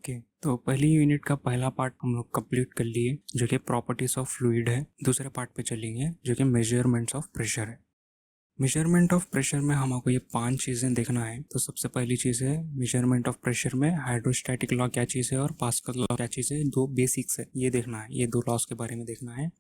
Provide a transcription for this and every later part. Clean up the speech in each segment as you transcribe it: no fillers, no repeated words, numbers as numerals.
Okay तो पहली unit का पहला पार्ट हम लोग कंप्लीट कर लिए जो कि प्रॉपर्टीज ऑफ फ्लूइड है। दूसरे पार्ट पे चलेंगे जो कि मेजरमेंट्स ऑफ प्रेशर है। मेजरमेंट ऑफ प्रेशर में हमको ये 5 चीज़ें देखना है। तो सबसे पहली चीज़ है मेजरमेंट ऑफ प्रेशर में हाइड्रोस्टैटिक लॉ क्या चीज़ है और पास्कल लॉ क्या चीज़ है। दो बेसिक्स है, ये देखना है, ये दो लॉज के बारे में देखना है।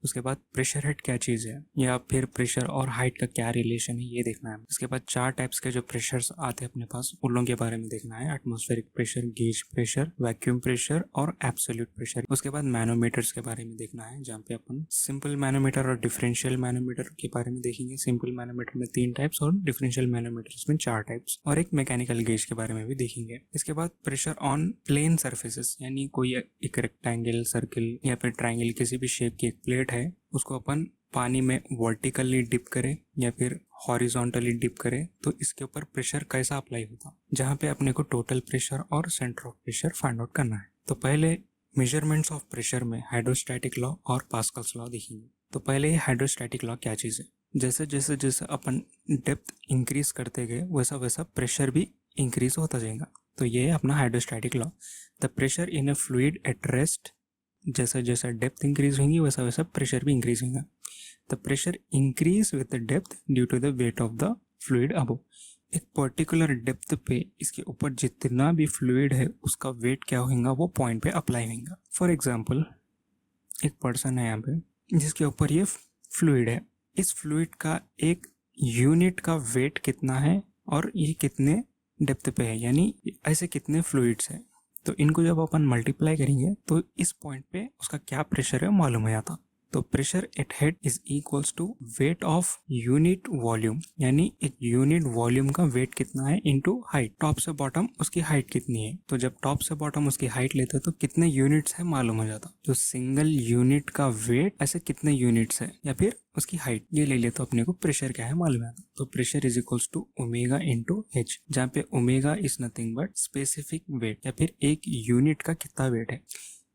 उसके बाद प्रेशर हेड क्या चीज़ है या फिर प्रेशर और हाइट का क्या रिलेशन है, ये देखना है। उसके बाद 4 टाइप्स के जो प्रेशर्स आते हैं अपने पास, उन लोगों के बारे में देखना है। Atmospheric pressure, gauge pressure, vacuum pressure और एब्सोल्यूट प्रेशर। उसके बाद मैनोमीटर्स के बारे में देखना है, जहाँ पे अपन सिंपल मैनोमीटर और डिफरेंशियल मैनोमीटर के बारे में देखेंगे। सिंपल मैनोमीटर में 3 टाइप्स और डिफरेंशियल मैनोमीटर्स में 4 टाइप्स, और एक मैकेनिकल गेज के बारे में भी देखेंगे। इसके बाद प्रेशर ऑन प्लेन सर्फेसेस, यानी कोई एक रेक्टेंगल, सर्किल या फिर ट्रायंगल किसी भी शेप की एक प्लेट है, उसको अपन पानी में वर्टिकली डिप करें या फिर हॉरिजॉन्टली डिप करें तो इसके ऊपर प्रेशर कैसा अप्लाई होता, जहाँ पे अपने को टोटल प्रेशर और centre of pressure find out करना है। तो पहले मेजरमेंट्स ऑफ प्रेशर में हाइड्रोस्टैटिक लॉ और पास्कल्स लॉ देखेंगे। तो पहले हाइड्रोस्टैटिक लॉ क्या चीज़ है। जैसे जैसे जैसे अपन डेप्थ इंक्रीज करते गए वैसा वैसा प्रेशर भी इंक्रीज होता जाएगा। तो ये है अपना hydrostatic law. The pressure in a fluid at rest, जैसे जैसे डेप्थ इंक्रीज होंगी वैसा वैसा प्रेशर भी इंक्रीज होगा। The pressure increase with the depth due to the weight of the fluid above. एक पर्टिकुलर डेप्थ पे इसके ऊपर जितना भी फ्लूइड है उसका वेट क्या होगा, वो पॉइंट पे अप्लाई होगा। फॉर एग्जांपल एक पर्सन है यहाँ पे जिसके ऊपर ये फ्लूइड है। इस फ्लूइड का एक यूनिट का वेट कितना है और ये कितने डेप्थ पे है, यानी ऐसे कितने फ्लूइड्स है। तो इनको जब अपन मल्टीप्लाई करेंगे तो इस पॉइंट पे उसका क्या प्रेशर है मालूम हो जाता। तो pressure at head is equals to weight of unit volume, यानी एक यूनिट वॉल्यूम का वेट कितना है इनटू हाइट। टॉप से बॉटम उसकी हाइट कितनी है, तो जब टॉप से बॉटम उसकी हाइट लेते हैं तो कितने यूनिट्स है मालूम हो जाता। तो सिंगल यूनिट का वेट ऐसे कितने यूनिट्स है या फिर उसकी हाइट, ये ले ले तो अपने को प्रेशर क्या है मालूम है। तो pressure is equals to omega into H, जहाँ पे omega is nothing but specific weight या फिर एक यूनिट का कितना वेट है।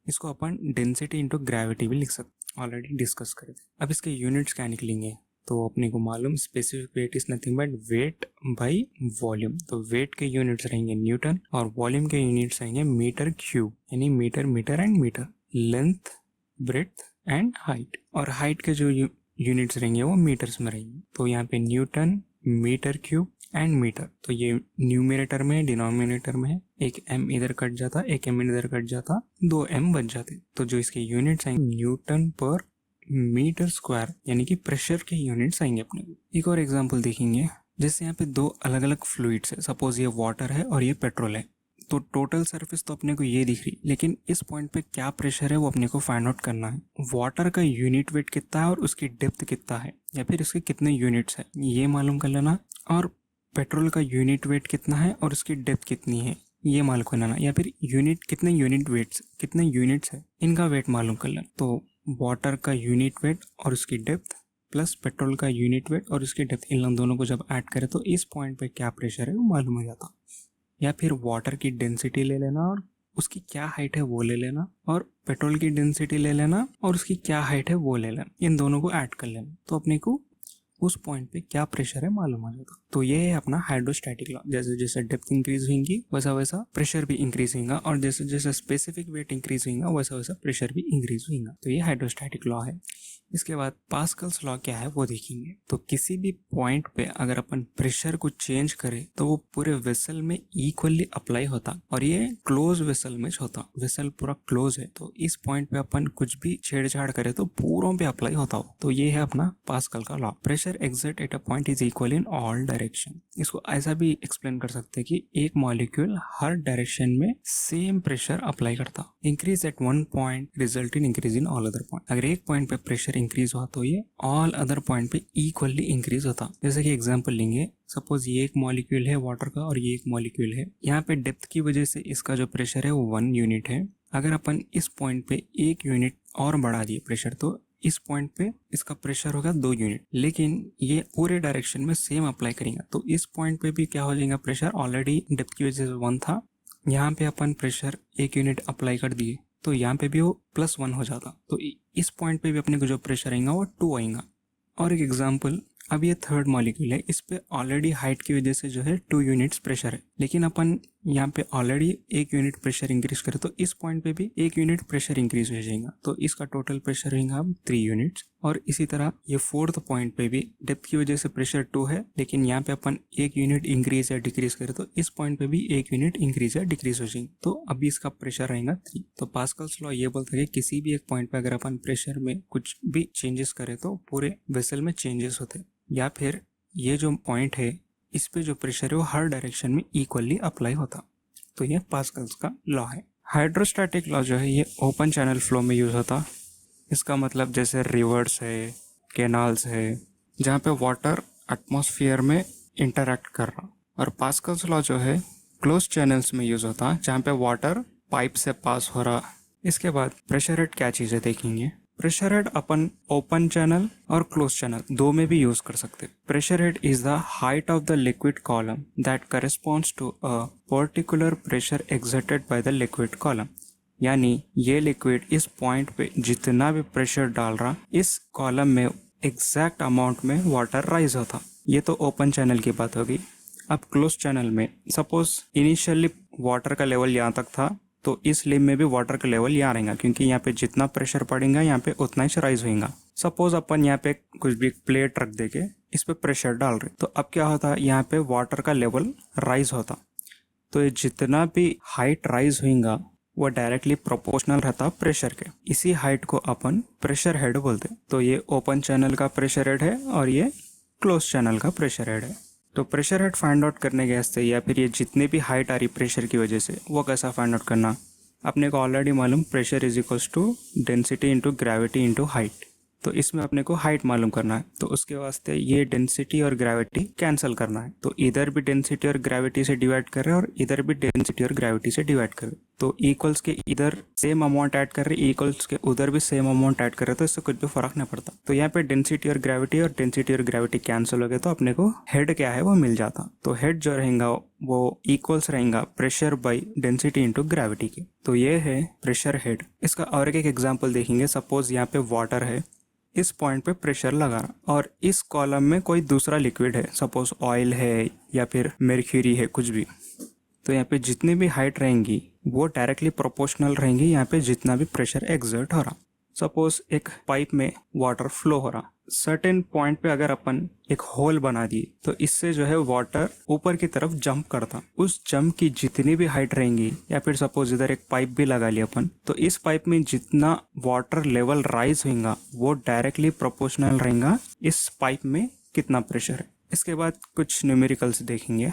इसको अपन डेंसिटी इंटू ग्रेविटी भी लिख सकते, ऑलरेडी डिस्कस करे थे। अब इसके यूनिट्स क्या निकलेंगे, तो अपने को मालूम specific weight is nothing but weight by volume. तो वेट के यूनिट्स रहेंगे न्यूटन और वॉल्यूम के यूनिट्स रहेंगे मीटर क्यूब, यानी metre, metre and metre, length, breadth and height. और हाइट के जो यूनिट्स रहेंगे वो मीटर्स में रहेंगे। तो यहाँ पे newton, metre cube and metre. तो ये न्यूमरेटर में, डिनोमिनेटर में है, एक m इधर कट जाता, एक m इधर कट जाता, 2 m बच जाते। तो जो इसके यूनिट्स आएंगे न्यूटन पर मीटर स्क्वायर, यानी कि प्रेशर के यूनिट्स आएंगे अपने को। एक और एग्जांपल देखेंगे, जैसे यहाँ पे 2 अलग अलग फ्लूइड्स है। सपोज ये वाटर है और ये पेट्रोल है। तो टोटल सरफेस तो अपने को ये दिख रही, लेकिन इस पॉइंट पे क्या प्रेशर है वो अपने को फाइंड आउट करना है। वाटर का यूनिट वेट कितना है और उसकी डेप्थ कितना है या फिर उसके कितने यूनिट्स है, ये मालूम कर लेना। और पेट्रोल का यूनिट वेट कितना है और उसकी डेप्थ कितनी है, ये मालूम करना। या फिर यूनिट कितने यूनिट वेट्स, कितने यूनिट्स है, इनका वेट मालूम कर लेना। तो वाटर का यूनिट वेट और उसकी डेप्थ प्लस पेट्रोल का यूनिट वेट और उसकी डेप्थ, इन दोनों को जब ऐड करें तो इस पॉइंट पे क्या प्रेशर है वो मालूम हो जाता। या फिर वाटर की डेंसिटी ले लेना और उसकी क्या हाइट है वो ले लेना, और पेट्रोल की डेंसिटी ले लेना और उसकी क्या हाइट है वो ले लेना, इन दोनों को ऐड कर लेना। तो अपने को उस पॉइंट पे क्या प्रेशर है मालूम हो जाता। तो ये है अपना हाइड्रोस्टैटिक लॉ। जैसे जैसे डेप्थ इंक्रीज होगी वैसा वैसा प्रेशर भी इंक्रीज होगा, और जैसे जैसे स्पेसिफिक वेट इंक्रीज होगा वैसा वैसा प्रेशर भी इंक्रीज होगा। तो ये हाइड्रोस्टैटिक लॉ है। इसके बाद पास्कल्स लॉ क्या है वो देखेंगे। तो किसी भी पॉइंट पे अगर अपन प्रेशर को चेंज करें तो वो पूरे वेसल में इक्वली अप्लाई होता, और ये क्लोज वेसल में होता। वेसल पूरा क्लोज है तो इस पॉइंट पे अपन कुछ भी छेड़छाड़ करे तो पूरों पे अप्लाई होता हो। तो ये है अपना पास्कल का law. Pressure exert at a point is equal in all direction. इसको ऐसा भी एक्सप्लेन कर सकते हैं कि एक मॉलिक्यूल हर डायरेक्शन में सेम प्रेशर अप्लाई करता। Increase at one point result in increase in all other point. अगर एक पॉइंट पे प्रेशर इंक्रीज हुआ तो ये ऑल अदर पॉइंट पे इक्वली इंक्रीज होता। जैसे कि एग्जांपल लेंगे, सपोज ये एक मॉलिक्यूल है वाटर का और ये एक मॉलिक्यूल है। यहाँ पे डेप्थ की वजह से इसका जो प्रेशर है वो 1 यूनिट है। अगर अपन इस पॉइंट पे 1 यूनिट और बढ़ा दिए प्रेशर तो इस पॉइंट पे इसका प्रेशर होगा 2 यूनिट, लेकिन ये पूरे डायरेक्शन में सेम अप्लाई करेंगे तो इस पॉइंट पे भी क्या हो जाएगा, प्रेशर ऑलरेडी डेप्थ की वजह से 1 था, यहाँ पे अपन प्रेशर 1 यूनिट अप्लाई कर दिए तो यहाँ पे भी वो +1 हो जाता। तो इस पॉइंट पे भी अपने को जो प्रेशर आएगा वो 2 आएगा। और एक एग्जाम्पल, अब ये थर्ड मॉलिक्यूल है, इस पे ऑलरेडी हाइट की वजह से जो है 2 यूनिट्स प्रेशर है, लेकिन अपन यहाँ पे ऑलरेडी 1 यूनिट प्रेशर इंक्रीज करें तो इस पॉइंट पे भी 1 यूनिट प्रेशर इंक्रीज हो जाएगा, तो इसका टोटल प्रेशर रहेगा अब 3 यूनिट्स। और इसी तरह ये 4th पॉइंट पे भी डेप्थ की वजह से प्रेशर 2 है, लेकिन यहाँ पे अपन 1 यूनिट इंक्रीज या डिक्रीज करें तो इस पॉइंट पे भी 1 यूनिट इंक्रीज या डिक्रीज हो जाएंगे, तो अभी इसका प्रेशर रहेगा 3। तो पास्कल्स लॉ ये बोलता है कि किसी भी एक पॉइंट पे अगर अपन प्रेशर में कुछ भी चेंजेस करें तो पूरे वेसल में चेंजेस होते हैं, या फिर ये जो पॉइंट है इस पे जो प्रेशर है वो हर डायरेक्शन में इक्वली अप्लाई होता। तो ये पास्कल्स का लॉ है। हाइड्रोस्टैटिक लॉ जो है ये ओपन चैनल फ्लो में यूज होता। इसका मतलब जैसे रिवर्स है, कैनाल्स है, जहाँ पे वाटर एटमॉस्फेयर में इंटरैक्ट कर रहा। और पास्कल्स लॉ जो है क्लोज चैनल्स में यूज होता, जहाँ पे वाटर पाइप से पास हो रहा। इसके बाद प्रेशर हेड क्या चीज़ें देखेंगे। प्रेशर हेड अपन ओपन चैनल और क्लोज चैनल दो में भी यूज कर सकते। Pressure head is the height of the liquid column that corresponds to a particular pressure exerted by the liquid column. यानी ये लिक्विड इस पॉइंट पे जितना भी प्रेशर डाल रहा, इस कॉलम में एग्जैक्ट अमाउंट में वाटर राइज होता। ये तो ओपन चैनल की बात होगी। अब क्लोज चैनल में सपोज इनिशियली वाटर का लेवल यहाँ तक था, तो इस लिम में भी वाटर का लेवल यहाँ रहेगा, क्योंकि यहाँ पे जितना प्रेशर पड़ेगा यहाँ पे उतना ही राइज होगा। सपोज अपन यहाँ पे कुछ भी प्लेट रख देके इस पे प्रेशर डाल रहे, तो अब क्या होता है, यहाँ पे वाटर का लेवल राइज होता। तो ये जितना भी हाइट राइज होगा वो डायरेक्टली प्रोपोर्शनल रहता प्रेशर के। इसी हाइट को अपन प्रेशर हेड बोलते। तो ये ओपन चैनल का प्रेशर हेड है और ये क्लोज चैनल का प्रेशर हेड है। तो प्रेशर हेड फाइंड आउट करने के वास्ते या फिर ये जितने भी हाइट आ रही प्रेशर की वजह से वो कैसा फाइंड आउट करना, अपने को ऑलरेडी मालूम pressure is equals to density into gravity into height. तो इसमें अपने को हाइट मालूम करना है, तो उसके वास्ते ये डेंसिटी और ग्रेविटी कैंसिल करना है। तो इधर भी डेंसिटी और ग्रेविटी से डिवाइड कर रहे हैं और इधर भी डेंसिटी और ग्रेविटी से डिवाइड कर रहे हैं। तो इक्वल्स के इधर सेम अमाउंट ऐड कर रहे, इक्वल्स के उधर भी सेम अमाउंट ऐड कर रहे, तो इससे कुछ भी फर्क नहीं पड़ता। तो यहाँ पे डेंसिटी और ग्रेविटी कैंसिल हो गए, तो अपने को हेड क्या है वो मिल जाता। तो हेड जो रहेगा वो इक्वल्स रहेगा pressure by density into gravity के। तो ये है प्रेशर हेड। इसका और एक एग्जाम्पल देखेंगे। सपोज यहाँ पे वाटर है, इस पॉइंट पे प्रेशर लगा रहा और इस कॉलम में कोई दूसरा लिक्विड है, सपोज ऑयल है या फिर मर्क्यूरी है, कुछ भी। तो यहाँ पे जितनी भी हाइट रहेंगी वो डायरेक्टली प्रोपोर्शनल रहेंगी यहाँ पे जितना भी प्रेशर एक्सर्ट हो रहा। सपोज एक पाइप में वाटर फ्लो हो रहा, सर्टेन पॉइंट पे अगर अपन एक होल बना दिए तो इससे जो है वाटर ऊपर की तरफ जंप करता। उस जंप की जितनी भी हाइट रहेंगी, या फिर सपोज इधर एक पाइप भी लगा लिया अपन, तो इस पाइप में जितना वाटर लेवल राइज होगा वो डायरेक्टली प्रोपोर्शनल रहेगा इस पाइप में कितना प्रेशर है। इसके बाद कुछ न्यूमेरिकल्स देखेंगे।